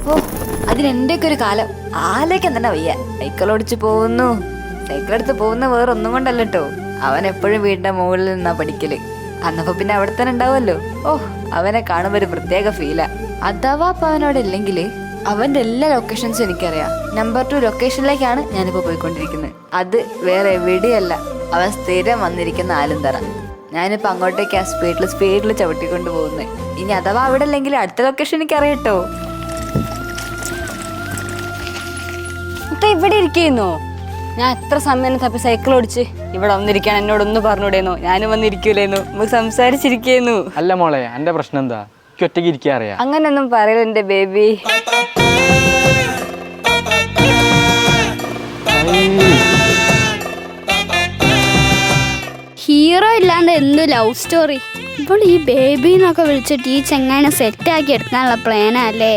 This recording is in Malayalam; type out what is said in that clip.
ഓ അതിനെന്റെയൊക്കെ ഒരു കാലം ആലേക്കാൻ തന്നെ വയ്യ. സൈക്കിൾ ഓടിച്ചു പോകുന്നു, സൈക്കിൾ എടുത്ത് പോകുന്ന വേറെ ഒന്നും കൊണ്ടല്ല കേട്ടോ. അവൻ എപ്പോഴും വീടിന്റെ മുകളിൽ നിന്നാ പഠിക്കല്. അന്നപ്പോ പിന്നെ അവിടെ തന്നെ ഉണ്ടാവുമല്ലോ. ഓ അവനെ കാണുമ്പോ ഒരു പ്രത്യേക ഫീലാ. അഥവാ അപ്പൊ അവനോട് ഇല്ലെങ്കിൽ അവന്റെ എല്ലാ ലൊക്കേഷൻസും എനിക്കറിയാം. നമ്പർ 2 ലൊക്കേഷനിലേക്കാണ് ഞാനിപ്പോ പോയിക്കൊണ്ടിരിക്കുന്നത്. അത് വേറെ എവിടെയല്ല, അവൻ സ്ഥിരം വന്നിരിക്കുന്ന ആലുംതറ. ഞാനിപ്പോ അങ്ങോട്ടേക്ക് ആ സ്പീഡിൽ ചവിട്ടിക്കൊണ്ട് പോകുന്നത്. ഇനി അഥവാ അവിടെ അല്ലെങ്കിൽ അടുത്ത ലൊക്കേഷൻ എനിക്കറിയാം കേട്ടോ. ഇവിടെ ഇരിക്കുന്നു. ഞാൻ എത്ര സമയം തപ്പി സൈക്കിൾ ഓടിച്ച് ഇവിടെ വന്നിരിക്കാൻ എന്നോടൊന്ന് പറഞ്ഞൂടേന്നോ? ഞാനും വന്നിരിക്കൂലേന്നു, നമുക്ക് സംസാരിച്ചിരിക്കുന്നു. അല്ല മോളെ, എന്റെ പ്രശ്നം എന്താ? എനിക്ക് ഒറ്റയ്ക്ക് ഇരിക്കാൻ അറിയാം. അങ്ങനൊന്നും പറയല എന്റെ ബേബി. ഹീറോ ഇല്ലാണ്ട് എന്ത് ലവ് സ്റ്റോറി. ഇപ്പോൾ ഈ ബേബി എന്നൊക്കെ വിളിച്ചിട്ട് ഈ ചെങ്ങാനെ സെറ്റാക്കി എടുക്കാനുള്ള പ്ലാനല്ലേ?